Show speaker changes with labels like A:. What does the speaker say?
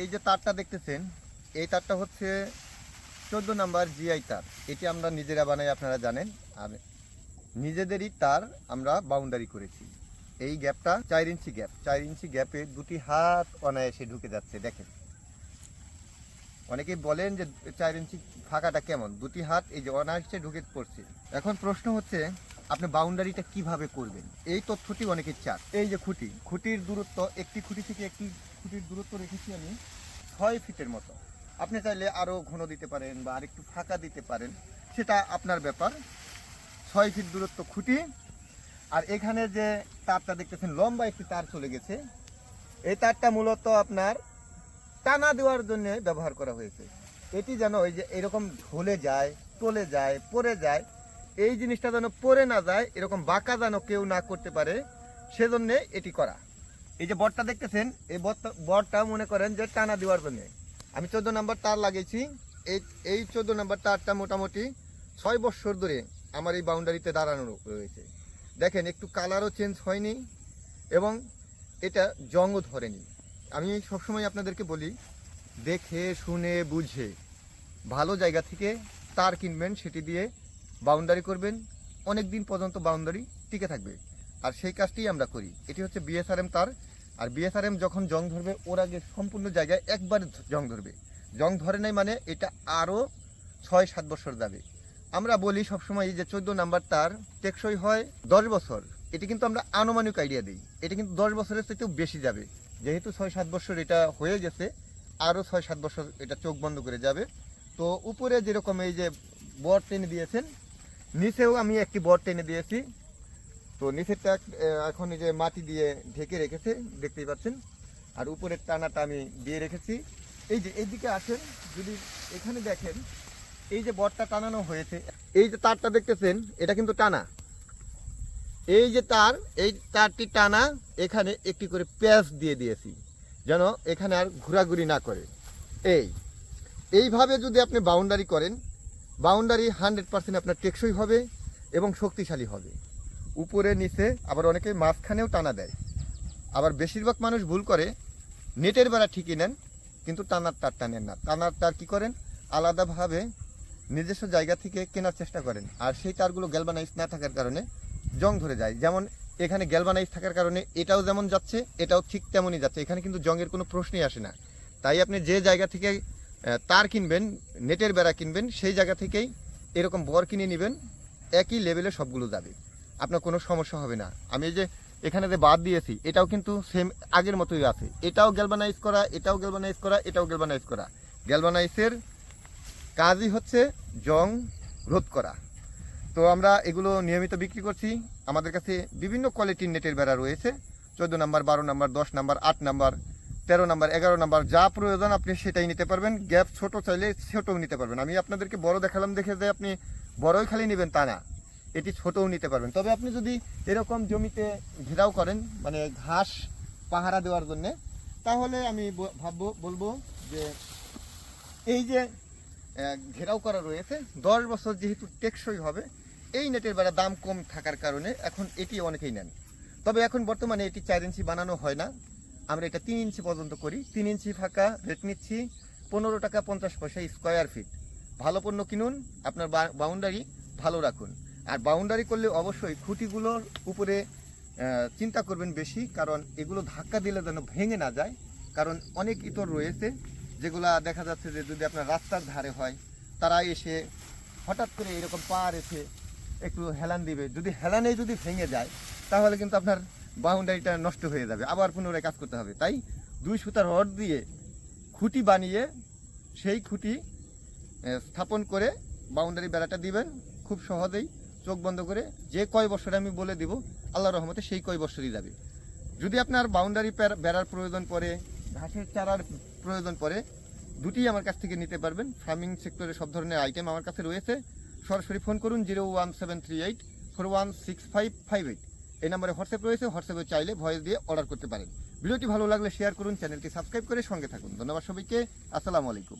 A: এই যে তারটা দেখতেছেন, এই তারটা হচ্ছে 14 নাম্বার জিআই তার। এটি আমরা নিজেরা বানাই, আপনারা জানেন। আর নিজেদেরই তার আমরা বাউন্ডারি করেছি। এই গ্যাপটা 4 ইঞ্চি গ্যাপ, 4 ইঞ্চি গ্যাপে দুটি হাত অনায়াসে ঢুকে যাচ্ছে। দেখেন, অনেকেই বলেন যে 4 ইঞ্চি ফাঁকাটা কেমন, দুটি হাত এই যে অনায়াসে ঢুকে পড়ছে। এখন প্রশ্ন হচ্ছে আপনি বাউন্ডারিটা কিভাবে করবেন, এই তথ্যটি অনেকের চাপ। এই যে খুঁটির দূরত্ব, একটি খুঁটি থেকে একটি খুঁটির দূরত্ব রেখেছি আমি 6 ফিটের মতো। আপনি চাইলে আরও ঘন দিতে পারেন বা আরেকটু ফাঁকা দিতে পারেন, সেটা আপনার ব্যাপার। 6 ফিট দূরত্ব খুঁটি। আর এখানে যে তারটা দেখতেছেন, লম্বা একটি তার চলে গেছে। এই তারটা মূলত আপনার টানা দেওয়ার জন্য ব্যবহার করা হয়েছে। এটি যেন ওই যে এরকম ঢলে যায়, টলে যায়, পড়ে যায়, এই জিনিসটা যেন পড়ে না যায়, এরকম বাঁকা যেন কেউ না করতে পারে, সেজন্য এটি করা। এই যে বটটা দেখতেছেন, এই বটটা মনে করেন যে টানা দেওয়ার জন্য আমি 14 নাম্বার তার লাগিয়েছি। এই 14 নাম্বার তারটা মোটামুটি 6 বছর ধরে আমার এই বাউন্ডারিতে দাঁড়ানো রয়েছে। দেখেন, একটু কালারও চেঞ্জ হয়নি এবং এটা জংও ধরেনি। আমি সবসময় আপনাদেরকে বলি, দেখে শুনে বুঝে ভালো জায়গা থেকে তার কিনবেন, সেটি দিয়ে বাউন্ডারি করবেন, অনেক দিন পর্যন্ত বাউন্ডারি টিকে থাকবে। আর সেই কাজটি আমরা করি। এটি হচ্ছে বিএসআরএম তার। আর বিএসআরএম যখন জং ধরবে, ওর আগে সম্পূর্ণ জায়গায় একবার জং ধরবে। জং ধরে নাই মানে এটা আরও 6-7 বছর যাবে। আমরা বলি সবসময় যে 14 নাম্বার তার টেকসই হয় 10 বছর। এটি কিন্তু আমরা আনুমানিক আইডিয়া দিই, এটা কিন্তু 10 বছরের চাইতেও বেশি যাবে। যেহেতু 6-7 বছর এটা হয়ে গেছে, আরও 6-7 বছর এটা চোখ বন্ধ করে যাবে। তো উপরে যেরকম এই যে বট টেনে দিয়েছেন, নিচেও আমি একটি বট টেনে দিয়েছি। তো নিচেরটা এখন এই যে মাটি দিয়ে ঢেকে রেখেছে, দেখতেই পাচ্ছেন। আর উপরের টানাটা আমি দিয়ে রেখেছি। এই যে এইদিকে আসেন, যদি এখানে দেখেন, এই যে বটটা টানানো হয়েছে, এই যে তারটা দেখতেছেন, এটা কিন্তু টানা। এই যে তার, এই তারটি টানা, এখানে একটি করে প্যাচ দিয়ে দিয়েছি যেন এখানে আর ঘোরাঘুরি না করে। এইভাবে যদি আপনি বাউন্ডারি করেন, বাউন্ডারি 100% আপনার টেকসই হবে এবং শক্তিশালী হবে। উপরে নিচে, আবার অনেকে মাঝখানেও টানা দেয়। আবার বেশিরভাগ মানুষ ভুল করে, নেটের বেড়া ঠিকই নেন কিন্তু টানার তারটা নেন না। টানার তার কী করেন, আলাদাভাবে নিজস্ব জায়গা থেকে কেনার চেষ্টা করেন। আর সেই তারগুলো গ্যালভানাইজ না থাকার কারণে জং ধরে যায়। যেমন এখানে গ্যালভানাইজ থাকার কারণে এটাও যেমন যাচ্ছে, এটাও ঠিক তেমনই যাচ্ছে। এখানে কিন্তু জংয়ের কোনো প্রশ্নই আসে না। তাই আপনি যে জায়গা থেকে তার কিনবেন, নেটের বেড়া কিনবেন, সেই জায়গা থেকেই এরকম বর কিনে নেবেন, একই লেভেলে সবগুলো যাবে, আপনার কোনো সমস্যা হবে না। আমি এই যে এখানে যে বাদ দিয়েছি, এটাও কিন্তু সেম আগের মতোই আছে। এটাও গ্যালভানাইজ করা, এটাও গ্যালভানাইজ করা, এটাও গ্যালভানাইজ করা। গ্যালভানাইজের কাজই হচ্ছে জং রোধ করা। তো আমরা এগুলো নিয়মিত বিক্রি করছি। আমাদের কাছে বিভিন্ন কোয়ালিটির নেটের বেড়া রয়েছে, 14 number, 12 number, 10 number, 8 number, 13 number, 11 number, যা প্রয়োজন আপনি সেটাই নিতে পারবেন। গ্যাপ ছোট চাইলে ছোটও নিতে পারবেন। আমি আপনাদেরকে বড় দেখালাম দেখে যে আপনি বড়ই খালি নেবেন তা না, এটি ছোটও নিতে পারবেন। তবে আপনি যদি এরকম জমিতে ঘেরাও করেন, মানে ঘাস পাহারা দেওয়ার জন্যে, তাহলে আমি বলবো যে এই যে ঘেরাও করা রয়েছে, 10 বছর যেহেতু টেকসই হবে, এই নেটের বেড়া দাম কম থাকার কারণে এখন এটি অনেকেই নেন। তবে এখন বর্তমানে এটি 4 ইঞ্চি বানানো হয় না, আমরা এটা 3 ইঞ্চি পর্যন্ত করি। 3 ইঞ্চি ফাঁকা রেট নিচ্ছি 15 টাকা 50 পয়সা স্কোয়ার ফিট। ভালো পণ্য কিনুন, আপনার বাউন্ডারি ভালো রাখুন। আর বাউন্ডারি করলে অবশ্যই খুঁটিগুলোর উপরে চিন্তা করবেন বেশি, কারণ এগুলো ধাক্কা দিলে যেন ভেঙে না যায়। কারণ অনেক ইতর রয়েছে যেগুলা দেখা যাচ্ছে যে যদি আপনার রাস্তার ধারে হয়, তারা এসে হঠাৎ করে এরকম পার এসে একটু হেলান দিবে, যদি হেলানে যদি ভেঙে যায় তাহলে কিন্তু আপনার বাউন্ডারিটা নষ্ট হয়ে যাবে, আবার পুনরায় কাজ করতে হবে। তাই 2 সুতার রড দিয়ে খুঁটি বানিয়ে সেই খুঁটি স্থাপন করে বাউন্ডারি বেড়াটা দিবেন খুব সহজেই, চোখ বন্ধ করে। যে কয় বছরে আমি বলে দিব, আল্লাহর রহমতে সেই কয় বছরই যাবে। যদি আপনার বাউন্ডারি বেড়ার প্রয়োজন পড়ে, ঘাসের চারার প্রয়োজন পড়ে, দুটি আমার কাছ থেকে নিতে পারবেন। ফার্মিং সেক্টরে সব ধরনের আইটেম আমার কাছে রয়েছে। সরাসরি ফোন করুন 01738416558। এই নম্বরে হোয়াটসঅ্যাপ রয়েছে, হোয়াটসঅ্যাপে চাইলে ভয়েস দিয়ে অর্ডার করতে পারেন। ভিডিওটি ভালো লাগলে শেয়ার করুন, চ্যানেলটি সাবস্ক্রাইব করে সঙ্গে থাকুন। ধন্যবাদ সবাইকে, আসসালামু আলাইকুম।